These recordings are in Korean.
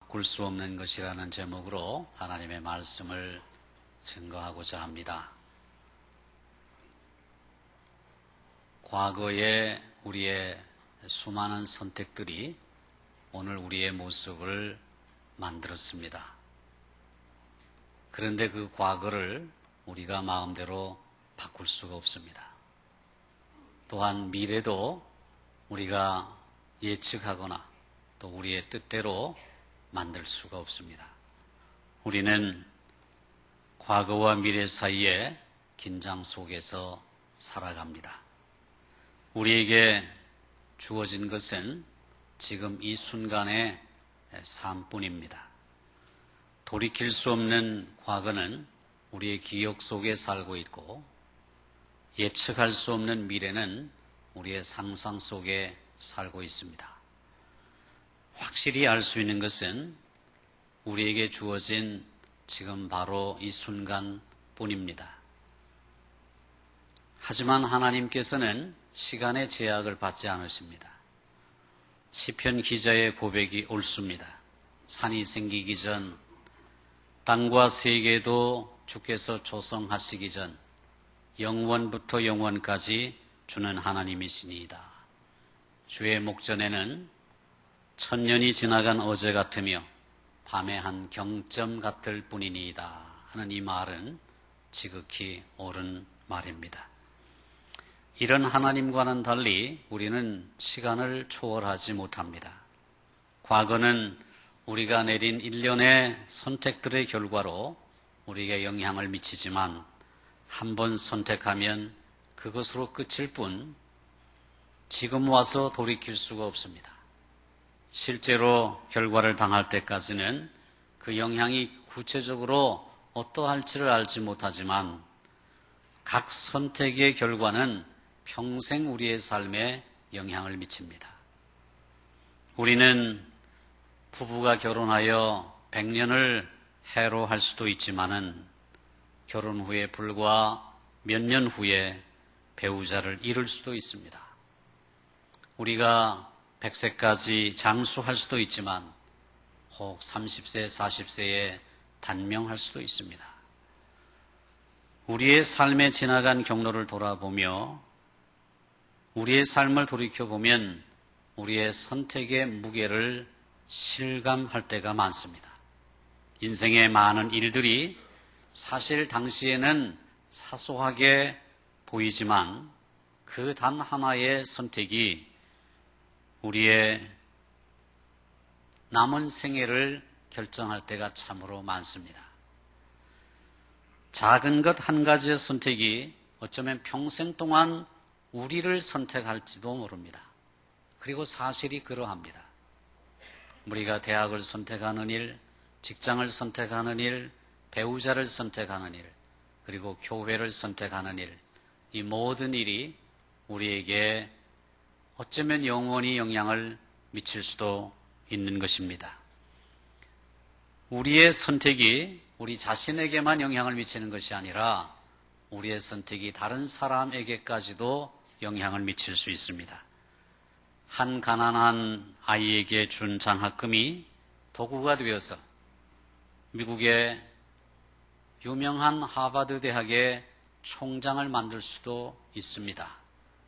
바꿀 수 없는 것이라는 제목으로 하나님의 말씀을 증거하고자 합니다. 과거에 우리의 수많은 선택들이 오늘 우리의 모습을 만들었습니다. 그런데 그 과거를 우리가 마음대로 바꿀 수가 없습니다. 또한 미래도 우리가 예측하거나 또 우리의 뜻대로 만들 수가 없습니다. 우리는 과거와 미래 사이에 긴장 속에서 살아갑니다. 우리에게 주어진 것은 지금 이 순간의 삶뿐입니다. 돌이킬 수 없는 과거는 우리의 기억 속에 살고 있고 예측할 수 없는 미래는 우리의 상상 속에 살고 있습니다. 확실히 알 수 있는 것은 우리에게 주어진 지금 바로 이 순간뿐입니다. 하지만 하나님께서는 시간의 제약을 받지 않으십니다. 시편 기자의 고백이 옳습니다. 산이 생기기 전, 땅과 세계도 주께서 조성하시기 전 영원부터 영원까지 주는 하나님이시니이다. 주의 목전에는 천년이 지나간 어제 같으며 밤의 한 경점 같을 뿐이니이다 하는 이 말은 지극히 옳은 말입니다. 이런 하나님과는 달리 우리는 시간을 초월하지 못합니다. 과거는 우리가 내린 일련의 선택들의 결과로 우리에게 영향을 미치지만 한 번 선택하면 그것으로 끝일 뿐 지금 와서 돌이킬 수가 없습니다. 실제로 결과를 당할 때까지는 그 영향이 구체적으로 어떠할지를 알지 못하지만 각 선택의 결과는 평생 우리의 삶에 영향을 미칩니다. 우리는 부부가 결혼하여 100년을 해로할 수도 있지만은 결혼 후에 불과 몇 년 후에 배우자를 잃을 수도 있습니다. 우리가 100세까지 장수할 수도 있지만 혹 30세, 40세에 단명할 수도 있습니다. 우리의 삶에 지나간 경로를 돌아보며 우리의 삶을 돌이켜보면 우리의 선택의 무게를 실감할 때가 많습니다. 인생의 많은 일들이 사실 당시에는 사소하게 보이지만 그 단 하나의 선택이 우리의 남은 생애를 결정할 때가 참으로 많습니다. 작은 것 한 가지의 선택이 어쩌면 평생 동안 우리를 선택할지도 모릅니다. 그리고 사실이 그러합니다. 우리가 대학을 선택하는 일, 직장을 선택하는 일, 배우자를 선택하는 일, 그리고 교회를 선택하는 일, 이 모든 일이 우리에게 어쩌면 영원히 영향을 미칠 수도 있는 것입니다. 우리의 선택이 우리 자신에게만 영향을 미치는 것이 아니라 우리의 선택이 다른 사람에게까지도 영향을 미칠 수 있습니다. 한 가난한 아이에게 준 장학금이 도구가 되어서 미국의 유명한 하버드 대학의 총장을 만들 수도 있습니다.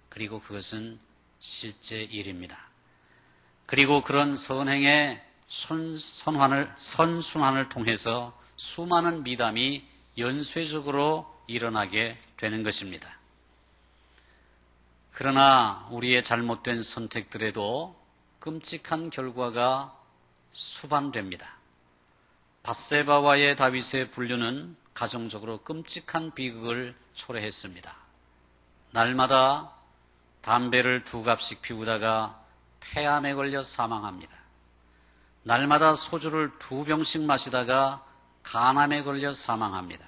그리고 그것은 실제 일입니다. 그리고 그런 선행의 선순환을 통해서 수많은 미담이 연쇄적으로 일어나게 되는 것입니다. 그러나 우리의 잘못된 선택들에도 끔찍한 결과가 수반됩니다. 밧세바와의 다윗의 분류는 가정적으로 끔찍한 비극을 초래했습니다. 날마다 담배를 2갑씩 피우다가 폐암에 걸려 사망합니다. 날마다 소주를 2병씩 마시다가 간암에 걸려 사망합니다.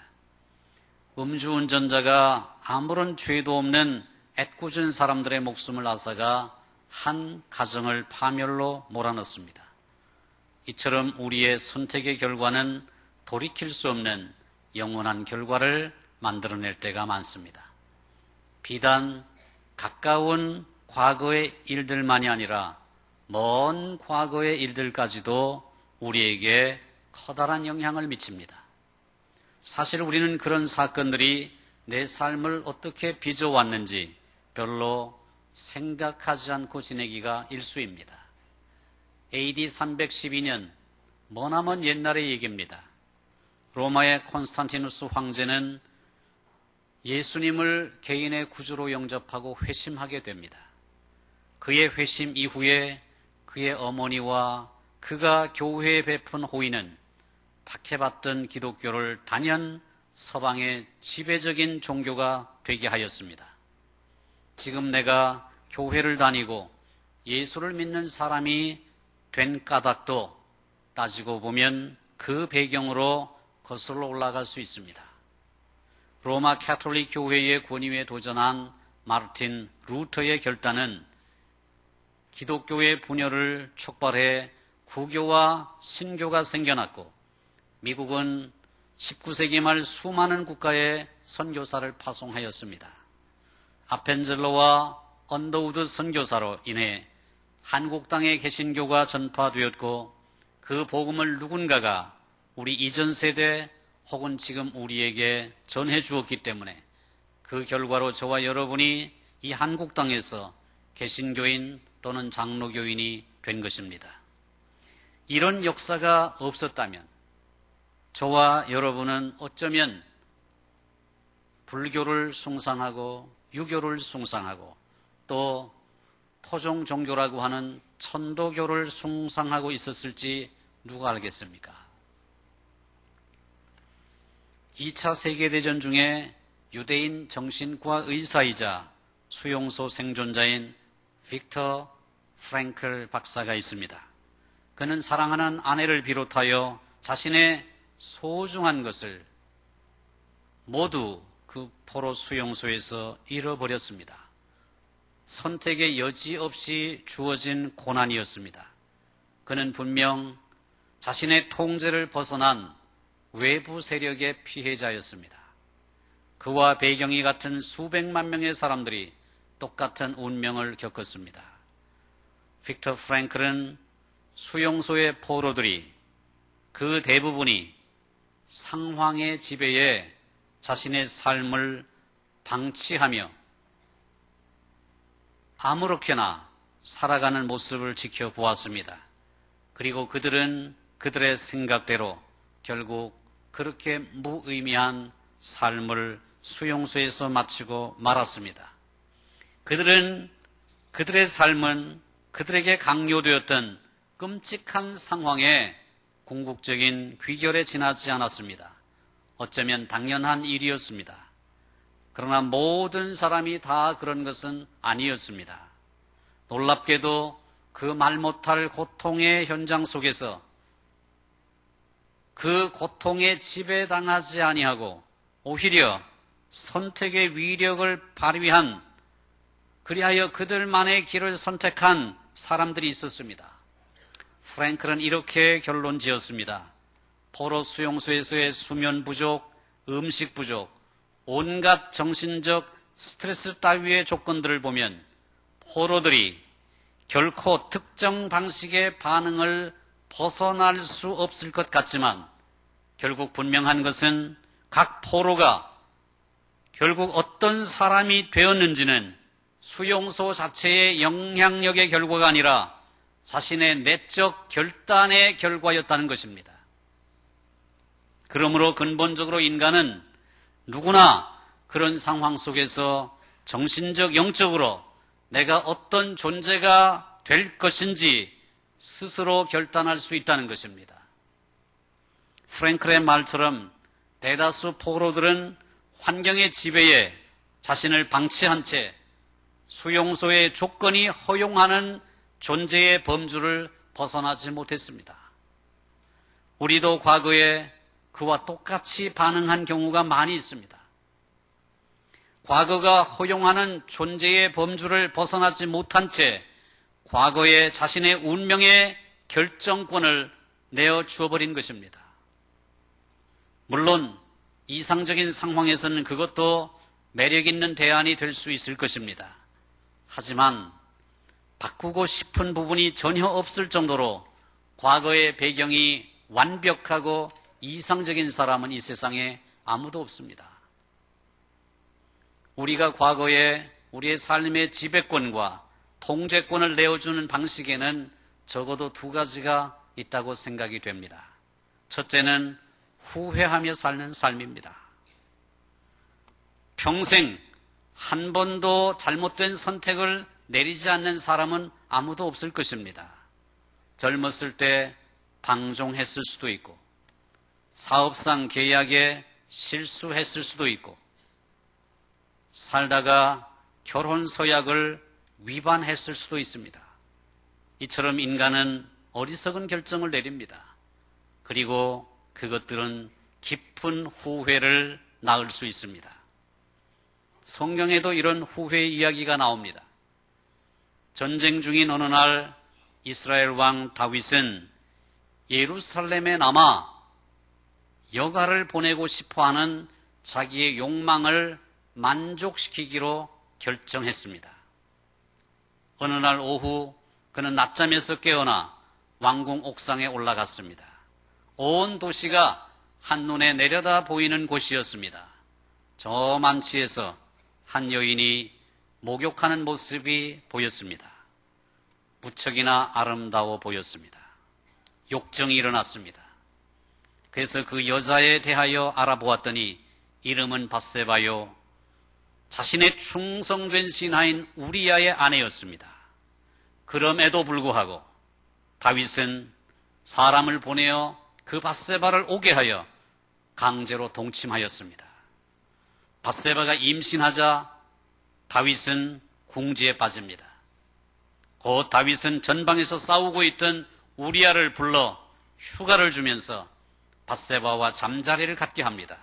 음주운전자가 아무런 죄도 없는 애꿎은 사람들의 목숨을 앗아가 한 가정을 파멸로 몰아넣습니다. 이처럼 우리의 선택의 결과는 돌이킬 수 없는 영원한 결과를 만들어낼 때가 많습니다. 비단 가까운 과거의 일들만이 아니라 먼 과거의 일들까지도 우리에게 커다란 영향을 미칩니다. 사실 우리는 그런 사건들이 내 삶을 어떻게 빚어왔는지 별로 생각하지 않고 지내기가 일쑤입니다. AD 312년, 머나먼 옛날의 얘기입니다. 로마의 콘스탄티누스 황제는 예수님을 개인의 구주로 영접하고 회심하게 됩니다. 그의 회심 이후에 그의 어머니와 그가 교회에 베푼 호의는 박해받던 기독교를 단연 서방의 지배적인 종교가 되게 하였습니다. 지금 내가 교회를 다니고 예수를 믿는 사람이 된 까닭도 따지고 보면 그 배경으로 거슬러 올라갈 수 있습니다. 로마 카톨릭 교회의 권위에 도전한 마르틴 루터의 결단은 기독교의 분열을 촉발해 구교와 신교가 생겨났고 미국은 19세기 말 수많은 국가에 선교사를 파송하였습니다. 아펜젤로와 언더우드 선교사로 인해 한국 땅의 개신교가 전파되었고 그 복음을 누군가가 우리 이전 세대 혹은 지금 우리에게 전해 주었기 때문에 그 결과로 저와 여러분이 이 한국 땅에서 개신교인 또는 장로교인이 된 것입니다. 이런 역사가 없었다면 저와 여러분은 어쩌면 불교를 숭상하고 유교를 숭상하고 또 토종 종교라고 하는 천도교를 숭상하고 있었을지 누가 알겠습니까? 2차 세계대전 중에 유대인 정신과 의사이자 수용소 생존자인 빅터 프랭클 박사가 있습니다. 그는 사랑하는 아내를 비롯하여 자신의 소중한 것을 모두 그 포로 수용소에서 잃어버렸습니다. 선택의 여지 없이 주어진 고난이었습니다. 그는 분명 자신의 통제를 벗어난 외부 세력의 피해자였습니다. 그와 배경이 같은 수백만 명의 사람들이 똑같은 운명을 겪었습니다. 빅터 프랭클은 수용소의 포로들이 그 대부분이 상황의 지배에 자신의 삶을 방치하며 아무렇게나 살아가는 모습을 지켜보았습니다. 그리고 그들은 그들의 생각대로 결국 그렇게 무의미한 삶을 수용소에서 마치고 말았습니다. 그들의 삶은 그들에게 강요되었던 끔찍한 상황에 궁극적인 귀결에 지나지 않았습니다. 어쩌면 당연한 일이었습니다. 그러나 모든 사람이 다 그런 것은 아니었습니다. 놀랍게도 그 말 못할 고통의 현장 속에서 그 고통에 지배당하지 아니하고 오히려 선택의 위력을 발휘한 그리하여 그들만의 길을 선택한 사람들이 있었습니다. 프랭클은 이렇게 결론 지었습니다. 포로 수용소에서의 수면 부족, 음식 부족, 온갖 정신적 스트레스 따위의 조건들을 보면 포로들이 결코 특정 방식의 반응을 벗어날 수 없을 것 같지만 결국 분명한 것은 각 포로가 결국 어떤 사람이 되었는지는 수용소 자체의 영향력의 결과가 아니라 자신의 내적 결단의 결과였다는 것입니다. 그러므로 근본적으로 인간은 누구나 그런 상황 속에서 정신적, 영적으로 내가 어떤 존재가 될 것인지 스스로 결단할 수 있다는 것입니다. 프랭클의 말처럼 대다수 포로들은 환경의 지배에 자신을 방치한 채 수용소의 조건이 허용하는 존재의 범주를 벗어나지 못했습니다. 우리도 과거에 그와 똑같이 반응한 경우가 많이 있습니다. 과거가 허용하는 존재의 범주를 벗어나지 못한 채 과거에 자신의 운명의 결정권을 내어 주어버린 것입니다. 물론 이상적인 상황에서는 그것도 매력 있는 대안이 될 수 있을 것입니다. 하지만 바꾸고 싶은 부분이 전혀 없을 정도로 과거의 배경이 완벽하고 이상적인 사람은 이 세상에 아무도 없습니다. 우리가 과거에 우리의 삶의 지배권과 통제권을 내어주는 방식에는 적어도 두 가지가 있다고 생각이 됩니다. 첫째는 후회하며 사는 삶입니다. 평생 한 번도 잘못된 선택을 내리지 않는 사람은 아무도 없을 것입니다. 젊었을 때 방종했을 수도 있고, 사업상 계약에 실수했을 수도 있고, 살다가 결혼 서약을 위반했을 수도 있습니다. 이처럼 인간은 어리석은 결정을 내립니다. 그리고 그것들은 깊은 후회를 낳을 수 있습니다. 성경에도 이런 후회의 이야기가 나옵니다. 전쟁 중인 어느 날 이스라엘 왕 다윗은 예루살렘에 남아 여가를 보내고 싶어하는 자기의 욕망을 만족시키기로 결정했습니다. 어느 날 오후 그는 낮잠에서 깨어나 왕궁 옥상에 올라갔습니다. 온 도시가 한눈에 내려다 보이는 곳이었습니다. 저 만치에서 한 여인이 목욕하는 모습이 보였습니다. 무척이나 아름다워 보였습니다. 욕정이 일어났습니다. 그래서 그 여자에 대하여 알아보았더니 이름은 밧세바요, 자신의 충성된 신하인 우리야의 아내였습니다. 그럼에도 불구하고 다윗은 사람을 보내어 그 밧세바를 오게 하여 강제로 동침하였습니다. 밧세바가 임신하자 다윗은 궁지에 빠집니다. 곧 다윗은 전방에서 싸우고 있던 우리야를 불러 휴가를 주면서 밧세바와 잠자리를 갖게 합니다.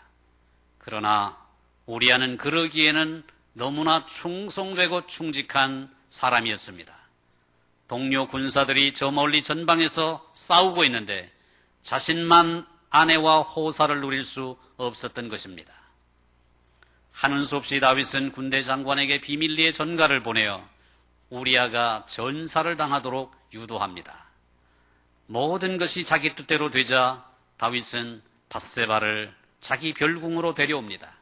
그러나 우리야는 그러기에는 너무나 충성되고 충직한 사람이었습니다. 동료 군사들이 저 멀리 전방에서 싸우고 있는데 자신만 아내와 호사를 누릴 수 없었던 것입니다. 하는 수 없이 다윗은 군대 장관에게 비밀리에 전가를 보내어 우리야가 전사를 당하도록 유도합니다. 모든 것이 자기 뜻대로 되자 다윗은 밧세바를 자기 별궁으로 데려옵니다.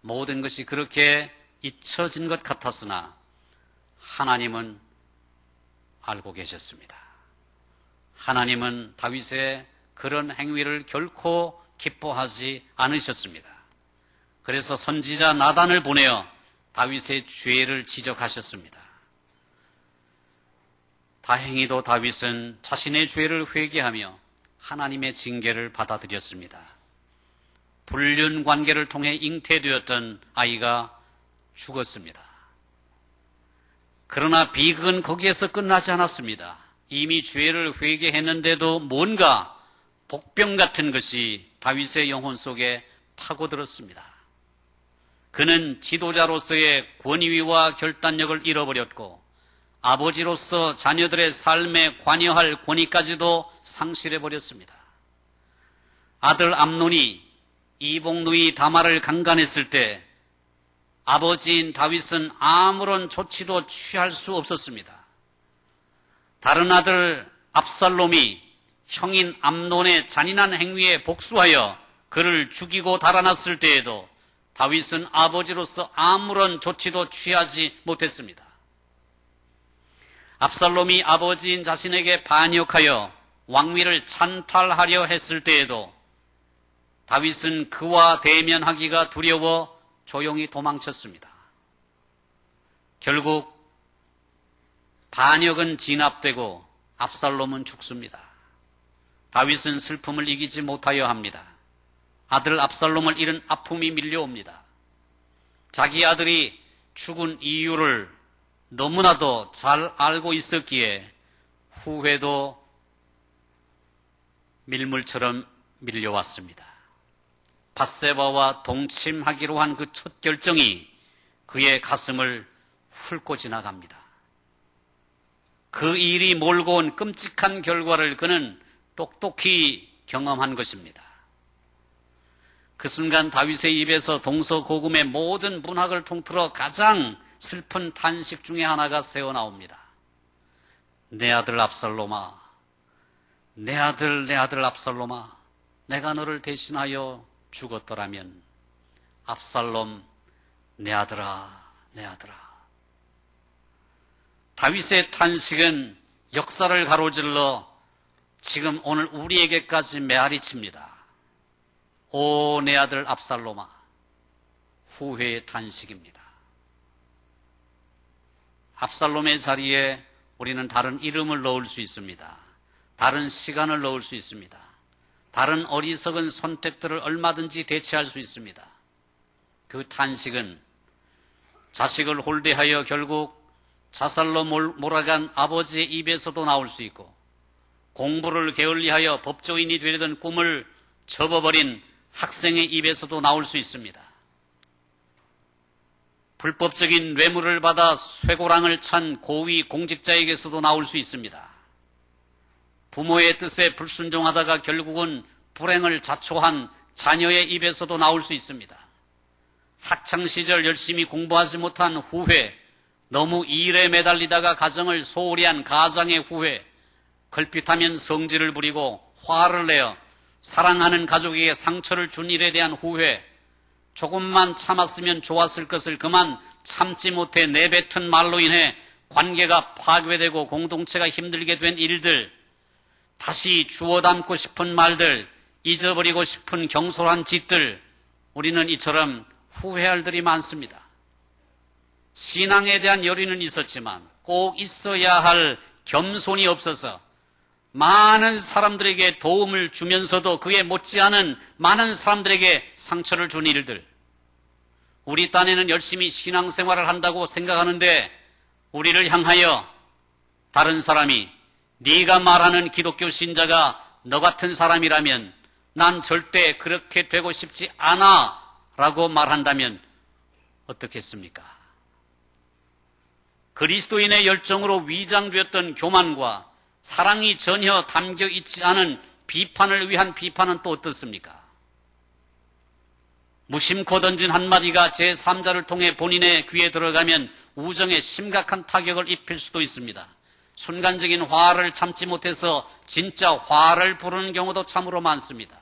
모든 것이 그렇게 잊혀진 것 같았으나 하나님은 알고 계셨습니다. 하나님은 다윗의 그런 행위를 결코 기뻐하지 않으셨습니다. 그래서 선지자 나단을 보내어 다윗의 죄를 지적하셨습니다. 다행히도 다윗은 자신의 죄를 회개하며 하나님의 징계를 받아들였습니다. 불륜 관계를 통해 잉태되었던 아이가 죽었습니다. 그러나 비극은 거기에서 끝나지 않았습니다. 이미 죄를 회개했는데도 뭔가 복병 같은 것이 다윗의 영혼 속에 파고들었습니다. 그는 지도자로서의 권위와 결단력을 잃어버렸고 아버지로서 자녀들의 삶에 관여할 권위까지도 상실해버렸습니다. 아들 암논이 이복누이 다말을 강간했을 때 아버지인 다윗은 아무런 조치도 취할 수 없었습니다. 다른 아들 압살롬이 형인 암논의 잔인한 행위에 복수하여 그를 죽이고 달아났을 때에도 다윗은 아버지로서 아무런 조치도 취하지 못했습니다. 압살롬이 아버지인 자신에게 반역하여 왕위를 찬탈하려 했을 때에도 다윗은 그와 대면하기가 두려워 조용히 도망쳤습니다. 결국 반역은 진압되고 압살롬은 죽습니다. 다윗은 슬픔을 이기지 못하여 합니다. 아들 압살롬을 잃은 아픔이 밀려옵니다. 자기 아들이 죽은 이유를 너무나도 잘 알고 있었기에 후회도 밀물처럼 밀려왔습니다. 밧세바와 동침하기로 한 그 첫 결정이 그의 가슴을 훑고 지나갑니다. 그 일이 몰고 온 끔찍한 결과를 그는 똑똑히 경험한 것입니다. 그 순간 다윗의 입에서 동서고금의 모든 문학을 통틀어 가장 슬픈 탄식 중에 하나가 새어나옵니다. 내 아들 압살롬아, 내 아들 압살롬아, 내가 너를 대신하여 죽었더라면 압살롬 내 아들아. 다윗의 탄식은 역사를 가로질러 지금 오늘 우리에게까지 메아리 칩니다. 오, 내 아들 압살롬아. 후회의 탄식입니다. 압살롬의 자리에 우리는 다른 이름을 넣을 수 있습니다. 다른 시간을 넣을 수 있습니다. 다른 어리석은 선택들을 얼마든지 대체할 수 있습니다. 그 탄식은 자식을 홀대하여 결국 자살로 몰아간 아버지의 입에서도 나올 수 있고, 공부를 게을리하여 법조인이 되려던 꿈을 접어버린 학생의 입에서도 나올 수 있습니다. 불법적인 뇌물을 받아 쇠고랑을 찬 고위 공직자에게서도 나올 수 있습니다. 부모의 뜻에 불순종하다가 결국은 불행을 자초한 자녀의 입에서도 나올 수 있습니다. 학창시절 열심히 공부하지 못한 후회, 너무 일에 매달리다가 가정을 소홀히 한 가장의 후회, 걸핏하면 성질을 부리고 화를 내어 사랑하는 가족에게 상처를 준 일에 대한 후회, 조금만 참았으면 좋았을 것을 그만 참지 못해 내뱉은 말로 인해 관계가 파괴되고 공동체가 힘들게 된 일들, 다시 주워 담고 싶은 말들, 잊어버리고 싶은 경솔한 짓들, 우리는 이처럼 후회할 들이 많습니다. 신앙에 대한 열의는 있었지만 꼭 있어야 할 겸손이 없어서 많은 사람들에게 도움을 주면서도 그에 못지않은 많은 사람들에게 상처를 준 일들, 우리 딴에는 열심히 신앙생활을 한다고 생각하는데 우리를 향하여 다른 사람이 네가 말하는 기독교 신자가 너 같은 사람이라면 난 절대 그렇게 되고 싶지 않아 라고 말한다면 어떻겠습니까? 그리스도인의 열정으로 위장되었던 교만과 사랑이 전혀 담겨 있지 않은 비판을 위한 비판은 또 어떻습니까? 무심코 던진 한마디가 제3자를 통해 본인의 귀에 들어가면 우정에 심각한 타격을 입힐 수도 있습니다. 순간적인 화를 참지 못해서 진짜 화를 부르는 경우도 참으로 많습니다.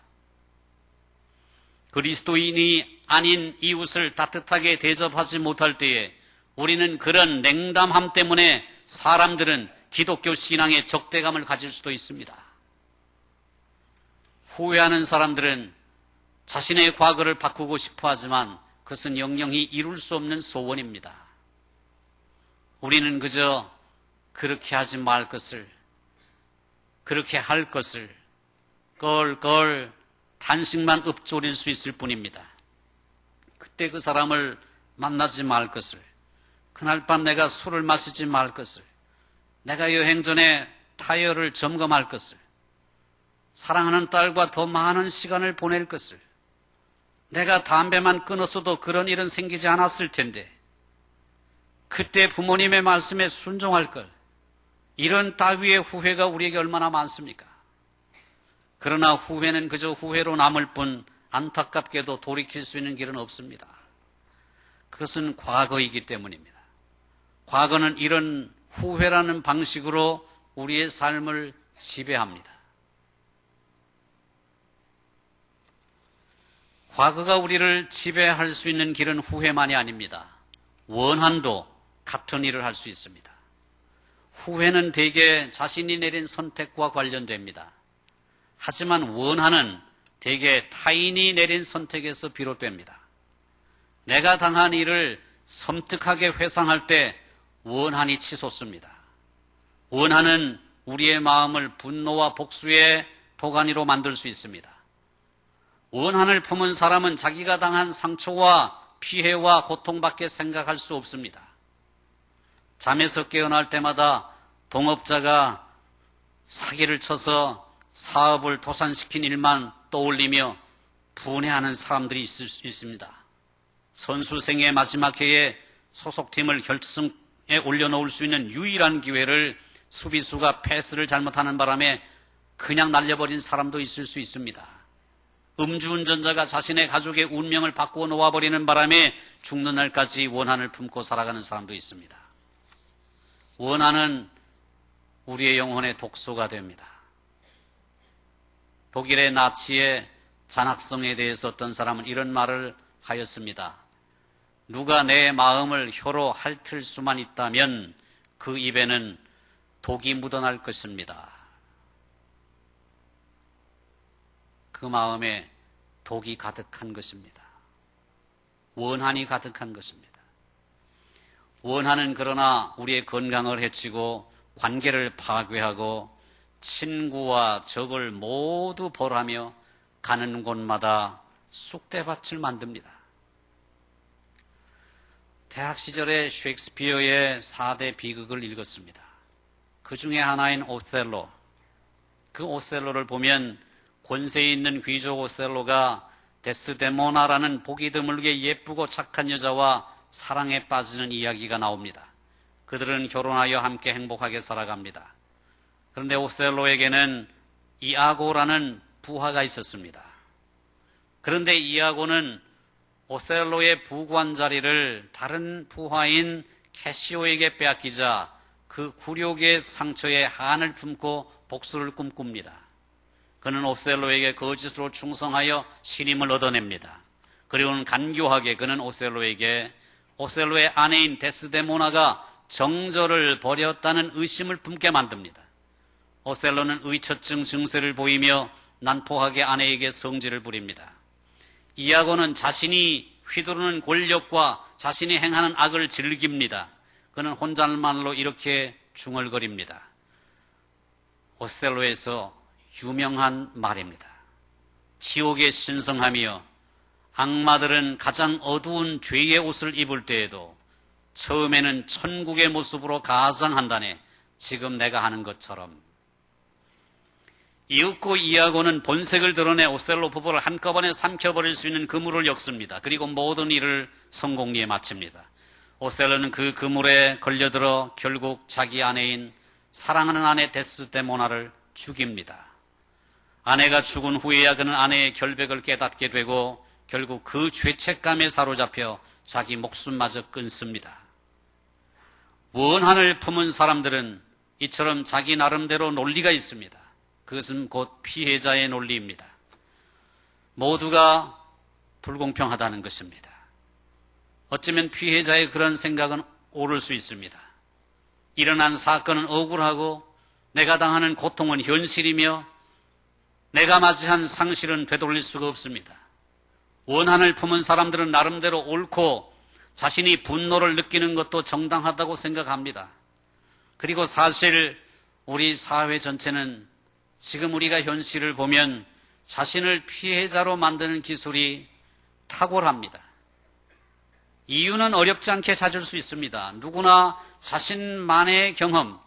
그리스도인이 아닌 이웃을 따뜻하게 대접하지 못할 때에 우리는 그런 냉담함 때문에 사람들은 기독교 신앙에 적대감을 가질 수도 있습니다. 후회하는 사람들은 자신의 과거를 바꾸고 싶어 하지만 그것은 영영히 이룰 수 없는 소원입니다. 우리는 그저 그렇게 하지 말 것을, 그렇게 할 것을 껄껄 단식만 읊조릴 수 있을 뿐입니다. 그때 그 사람을 만나지 말 것을, 그날 밤 내가 술을 마시지 말 것을, 내가 여행 전에 타이어를 점검할 것을, 사랑하는 딸과 더 많은 시간을 보낼 것을, 내가 담배만 끊었어도 그런 일은 생기지 않았을 텐데, 그때 부모님의 말씀에 순종할 걸, 이런 따위의 후회가 우리에게 얼마나 많습니까? 그러나 후회는 그저 후회로 남을 뿐 안타깝게도 돌이킬 수 있는 길은 없습니다. 그것은 과거이기 때문입니다. 과거는 이런 후회라는 방식으로 우리의 삶을 지배합니다. 과거가 우리를 지배할 수 있는 길은 후회만이 아닙니다. 원한도 같은 일을 할 수 있습니다. 후회는 대개 자신이 내린 선택과 관련됩니다. 하지만 원한은 대개 타인이 내린 선택에서 비롯됩니다. 내가 당한 일을 섬뜩하게 회상할 때 원한이 치솟습니다. 원한은 우리의 마음을 분노와 복수의 도가니로 만들 수 있습니다. 원한을 품은 사람은 자기가 당한 상처와 피해와 고통밖에 생각할 수 없습니다. 잠에서 깨어날 때마다 동업자가 사기를 쳐서 사업을 도산시킨 일만 떠올리며 분해하는 사람들이 있을 수 있습니다. 선수생의 마지막 해에 소속팀을 결승에 올려놓을 수 있는 유일한 기회를 수비수가 패스를 잘못하는 바람에 그냥 날려버린 사람도 있을 수 있습니다. 음주운전자가 자신의 가족의 운명을 바꾸어 놓아버리는 바람에 죽는 날까지 원한을 품고 살아가는 사람도 있습니다. 원한은 우리의 영혼의 독소가 됩니다. 독일의 나치의 잔악성에 대해서 어떤 사람은 이런 말을 하였습니다. 누가 내 마음을 혀로 핥을 수만 있다면 그 입에는 독이 묻어날 것입니다. 그 마음에 독이 가득한 것입니다. 원한이 가득한 것입니다. 원한은 그러나 우리의 건강을 해치고 관계를 파괴하고 친구와 적을 모두 벌하며 가는 곳마다 쑥대밭을 만듭니다. 대학 시절에 셰익스피어의 4대 비극을 읽었습니다. 그 중에 하나인 오셀로. 그 오셀로를 보면 권세 있는 귀족 오셀로가 데스데모나라는 보기 드물게 예쁘고 착한 여자와 사랑에 빠지는 이야기가 나옵니다. 그들은 결혼하여 함께 행복하게 살아갑니다. 그런데 오셀로에게는 이아고라는 부하가 있었습니다. 그런데 이아고는 오셀로의 부관 자리를 다른 부하인 캐시오에게 빼앗기자 그 굴욕의 상처에 한을 품고 복수를 꿈꿉니다. 그는 오셀로에게 거짓으로 충성하여 신임을 얻어냅니다. 그리고는 간교하게 그는 오셀로의 아내인 데스데모나가 정절을 벌였다는 의심을 품게 만듭니다. 오셀로는 의처증 증세를 보이며 난폭하게 아내에게 성질을 부립니다. 이아고는 자신이 휘두르는 권력과 자신이 행하는 악을 즐깁니다. 그는 혼잣말로 이렇게 중얼거립니다. 오셀로에서 유명한 말입니다. 지옥에 신성하며 악마들은 가장 어두운 죄의 옷을 입을 때에도 처음에는 천국의 모습으로 가장한다네. 지금 내가 하는 것처럼. 이윽고 이아고는 본색을 드러내 오셀로 부부를 한꺼번에 삼켜버릴 수 있는 그물을 엮습니다. 그리고 모든 일을 성공리에 마칩니다. 오셀로는 그 그물에 걸려들어 결국 자기 아내인 사랑하는 아내 데스데모나를 죽입니다. 아내가 죽은 후에야 그는 아내의 결백을 깨닫게 되고 결국 그 죄책감에 사로잡혀 자기 목숨마저 끊습니다. 원한을 품은 사람들은 이처럼 자기 나름대로 논리가 있습니다. 그것은 곧 피해자의 논리입니다. 모두가 불공평하다는 것입니다. 어쩌면 피해자의 그런 생각은 옳을 수 있습니다. 일어난 사건은 억울하고 내가 당하는 고통은 현실이며 내가 맞이한 상실은 되돌릴 수가 없습니다. 원한을 품은 사람들은 나름대로 옳고 자신이 분노를 느끼는 것도 정당하다고 생각합니다. 그리고 사실 우리 사회 전체는 지금 우리가 현실을 보면 자신을 피해자로 만드는 기술이 탁월합니다. 이유는 어렵지 않게 찾을 수 있습니다. 누구나 자신만의 경험,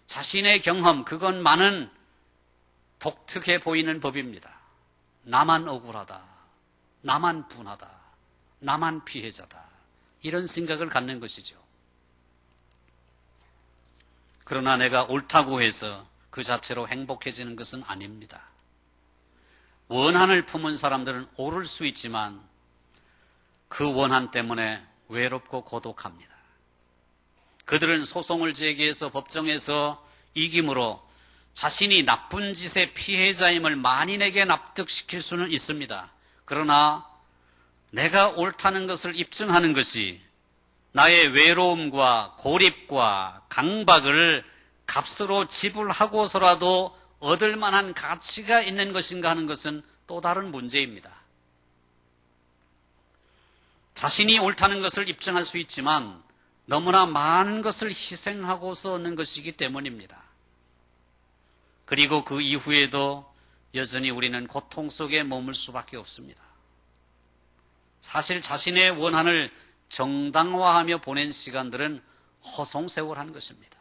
자신의 경험, 그것만은 독특해 보이는 법입니다. 나만 억울하다, 나만 분하다, 나만 피해자다, 이런 생각을 갖는 것이죠. 그러나 내가 옳다고 해서 그 자체로 행복해지는 것은 아닙니다. 원한을 품은 사람들은 옳을 수 있지만 그 원한 때문에 외롭고 고독합니다. 그들은 소송을 제기해서 법정에서 이김으로 자신이 나쁜 짓의 피해자임을 만인에게 납득시킬 수는 있습니다. 그러나 내가 옳다는 것을 입증하는 것이 나의 외로움과 고립과 강박을 값으로 지불하고서라도 얻을 만한 가치가 있는 것인가 하는 것은 또 다른 문제입니다. 자신이 옳다는 것을 입증할 수 있지만 너무나 많은 것을 희생하고서 얻는 것이기 때문입니다. 그리고 그 이후에도 여전히 우리는 고통 속에 머물 수밖에 없습니다. 사실 자신의 원한을 정당화하며 보낸 시간들은 허송세월한 것입니다.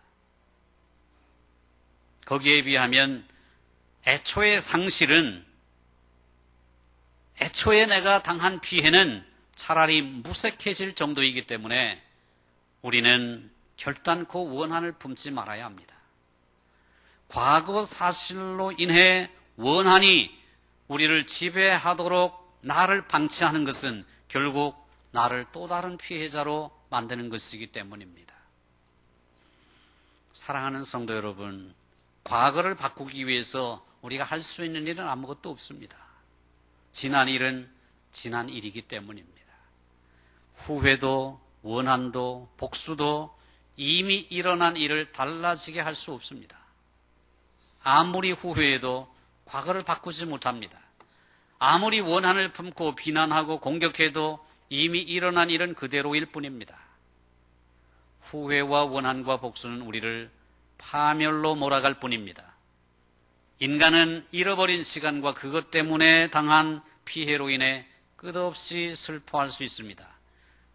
거기에 비하면 애초의 상실은, 애초에 내가 당한 피해는 차라리 무색해질 정도이기 때문에 우리는 결단코 원한을 품지 말아야 합니다. 과거 사실로 인해 원한이 우리를 지배하도록 나를 방치하는 것은 결국 나를 또 다른 피해자로 만드는 것이기 때문입니다. 사랑하는 성도 여러분, 과거를 바꾸기 위해서 우리가 할 수 있는 일은 아무것도 없습니다. 지난 일은 지난 일이기 때문입니다. 후회도 원한도 복수도 이미 일어난 일을 달라지게 할 수 없습니다. 아무리 후회해도 과거를 바꾸지 못합니다. 아무리 원한을 품고 비난하고 공격해도 이미 일어난 일은 그대로일 뿐입니다. 후회와 원한과 복수는 우리를 파멸로 몰아갈 뿐입니다. 인간은 잃어버린 시간과 그것 때문에 당한 피해로 인해 끝없이 슬퍼할 수 있습니다.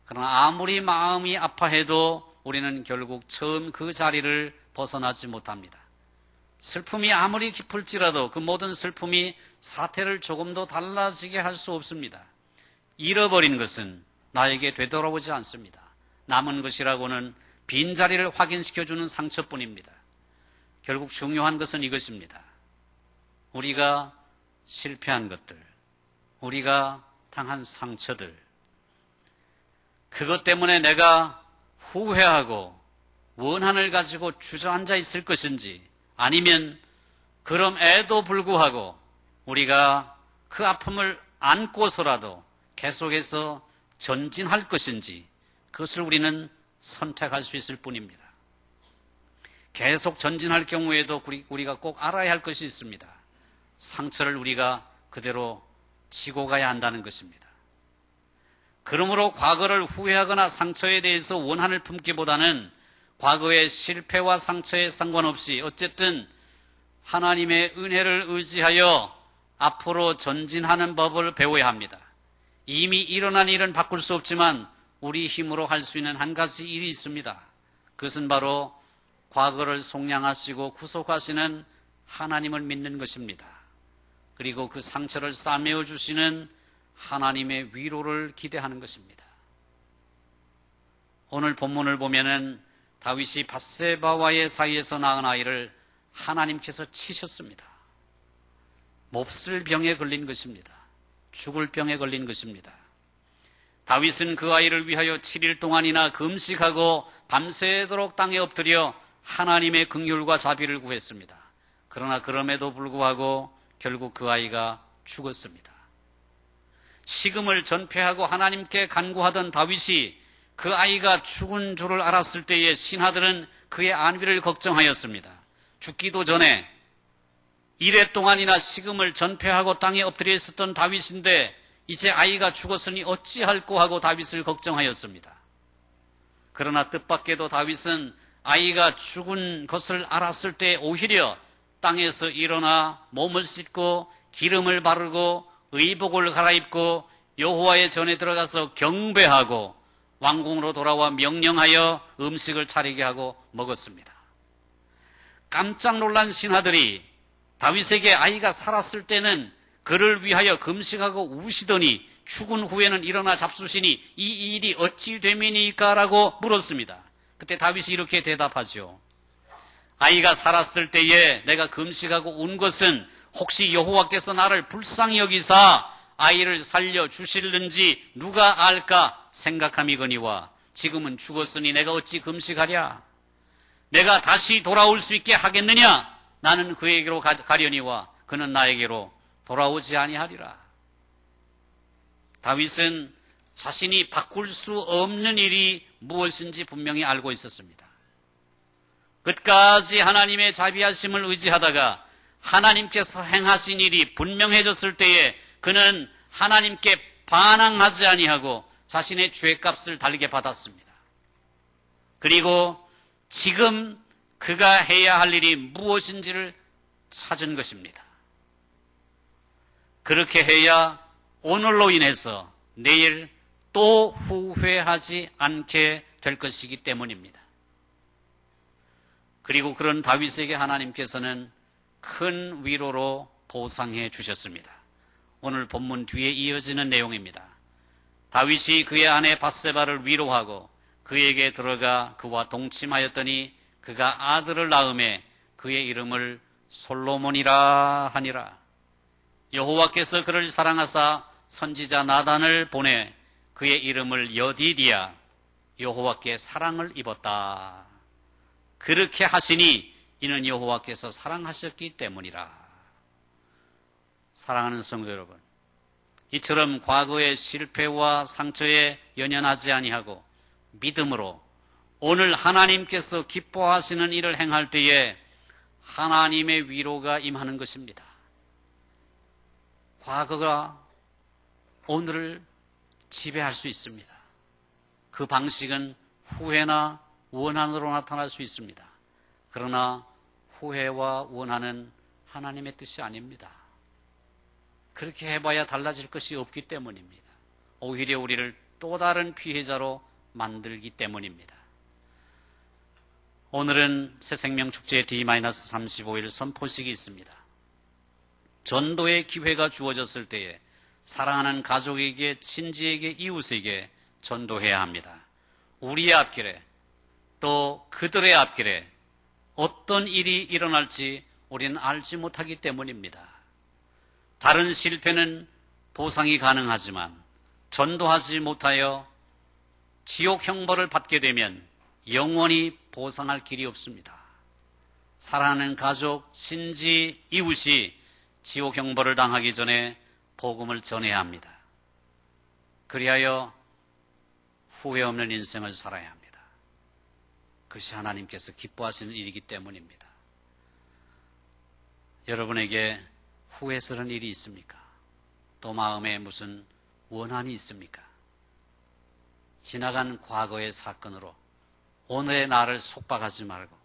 그러나 아무리 마음이 아파해도 우리는 결국 처음 그 자리를 벗어나지 못합니다. 슬픔이 아무리 깊을지라도 그 모든 슬픔이 사태를 조금 더 달라지게 할 수 없습니다. 잃어버린 것은 나에게 되돌아오지 않습니다. 남은 것이라고는 빈자리를 확인시켜주는 상처뿐입니다. 결국 중요한 것은 이것입니다. 우리가 실패한 것들, 우리가 당한 상처들, 그것 때문에 내가 후회하고 원한을 가지고 주저앉아 있을 것인지, 아니면 그럼에도 불구하고 우리가 그 아픔을 안고서라도 계속해서 전진할 것인지, 그것을 우리는 선택할 수 있을 뿐입니다. 계속 전진할 경우에도 우리가 꼭 알아야 할 것이 있습니다. 상처를 우리가 그대로 지고 가야 한다는 것입니다. 그러므로 과거를 후회하거나 상처에 대해서 원한을 품기보다는 과거의 실패와 상처에 상관없이 어쨌든 하나님의 은혜를 의지하여 앞으로 전진하는 법을 배워야 합니다. 이미 일어난 일은 바꿀 수 없지만 우리 힘으로 할 수 있는 한 가지 일이 있습니다. 그것은 바로 과거를 속량하시고 구속하시는 하나님을 믿는 것입니다. 그리고 그 상처를 싸매어 주시는 하나님의 위로를 기대하는 것입니다. 오늘 본문을 보면은 다윗이 밧세바와의 사이에서 낳은 아이를 하나님께서 치셨습니다. 몹쓸 병에 걸린 것입니다. 죽을 병에 걸린 것입니다. 다윗은 그 아이를 위하여 7일 동안이나 금식하고 밤새도록 땅에 엎드려 하나님의 긍휼과 자비를 구했습니다. 그러나 그럼에도 불구하고 결국 그 아이가 죽었습니다. 식음을 전폐하고 하나님께 간구하던 다윗이 그 아이가 죽은 줄을 알았을 때에 신하들은 그의 안위를 걱정하였습니다. 죽기도 전에 1회 동안이나 식음을 전폐하고 땅에 엎드려 있었던 다윗인데 이제 아이가 죽었으니 어찌할꼬 하고 다윗을 걱정하였습니다. 그러나 뜻밖에도 다윗은 아이가 죽은 것을 알았을 때 오히려 땅에서 일어나 몸을 씻고 기름을 바르고 의복을 갈아입고 여호와의 전에 들어가서 경배하고 왕궁으로 돌아와 명령하여 음식을 차리게 하고 먹었습니다. 깜짝 놀란 신하들이 다윗에게 아이가 살았을 때는 그를 위하여 금식하고 우시더니 죽은 후에는 일어나 잡수시니 이 일이 어찌 됨이니까? 라고 물었습니다. 그때 다윗이 이렇게 대답하죠. 아이가 살았을 때에 내가 금식하고 운 것은 혹시 여호와께서 나를 불쌍히 여기사 아이를 살려주실는지 누가 알까 생각함이거니와 지금은 죽었으니 내가 어찌 금식하랴? 내가 다시 돌아올 수 있게 하겠느냐? 나는 그에게로 가려니와 그는 나에게로 돌아오지 아니하리라. 다윗은 자신이 바꿀 수 없는 일이 무엇인지 분명히 알고 있었습니다. 끝까지 하나님의 자비하심을 의지하다가 하나님께서 행하신 일이 분명해졌을 때에 그는 하나님께 반항하지 아니하고 자신의 죄값을 달게 받았습니다. 그리고 지금 그가 해야 할 일이 무엇인지를 찾은 것입니다. 그렇게 해야 오늘로 인해서 내일 또 후회하지 않게 될 것이기 때문입니다. 그리고 그런 다윗에게 하나님께서는 큰 위로로 보상해 주셨습니다. 오늘 본문 뒤에 이어지는 내용입니다. 다윗이 그의 아내 밧세바를 위로하고 그에게 들어가 그와 동침하였더니 그가 아들을 낳음에 그의 이름을 솔로몬이라 하니라. 여호와께서 그를 사랑하사 선지자 나단을 보내 그의 이름을 여디디야 여호와께 사랑을 입었다. 그렇게 하시니 이는 여호와께서 사랑하셨기 때문이라. 사랑하는 성도 여러분, 이처럼 과거의 실패와 상처에 연연하지 아니하고 믿음으로 오늘 하나님께서 기뻐하시는 일을 행할 때에 하나님의 위로가 임하는 것입니다. 과거가 오늘을 지배할 수 있습니다. 그 방식은 후회나 원한으로 나타날 수 있습니다. 그러나 후회와 원한은 하나님의 뜻이 아닙니다. 그렇게 해봐야 달라질 것이 없기 때문입니다. 오히려 우리를 또 다른 피해자로 만들기 때문입니다. 오늘은 새생명축제 D-35일 선포식이 있습니다. 전도의 기회가 주어졌을 때에 사랑하는 가족에게, 친지에게, 이웃에게 전도해야 합니다. 우리의 앞길에 또 그들의 앞길에 어떤 일이 일어날지 우리는 알지 못하기 때문입니다. 다른 실패는 보상이 가능하지만 전도하지 못하여 지옥 형벌을 받게 되면 영원히 보상할 길이 없습니다. 사랑하는 가족, 친지, 이웃이 지옥 형벌을 당하기 전에 복음을 전해야 합니다. 그리하여 후회 없는 인생을 살아야 합니다. 그것이 하나님께서 기뻐하시는 일이기 때문입니다. 여러분에게 후회스러운 일이 있습니까? 또 마음에 무슨 원한이 있습니까? 지나간 과거의 사건으로 오늘의 나를 속박하지 말고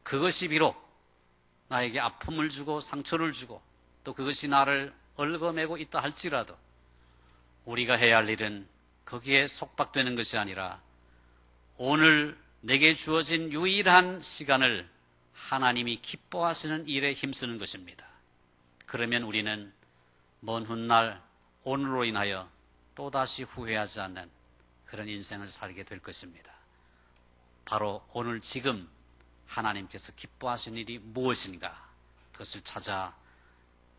그것이 비록 나에게 아픔을 주고 상처를 주고 또 그것이 나를 얽어매고 있다 할지라도 우리가 해야 할 일은 거기에 속박되는 것이 아니라 오늘 내게 주어진 유일한 시간을 하나님이 기뻐하시는 일에 힘쓰는 것입니다. 그러면 우리는 먼 훗날 오늘로 인하여 또다시 후회하지 않는 그런 인생을 살게 될 것입니다. 바로 오늘 지금 하나님께서 기뻐하시는 일이 무엇인가 그것을 찾아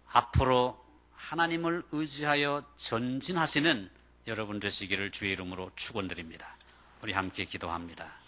앞으로 하나님을 의지하여 전진하시는 여러분 되시기를 주의 이름으로 축원드립니다. 우리 함께 기도합니다.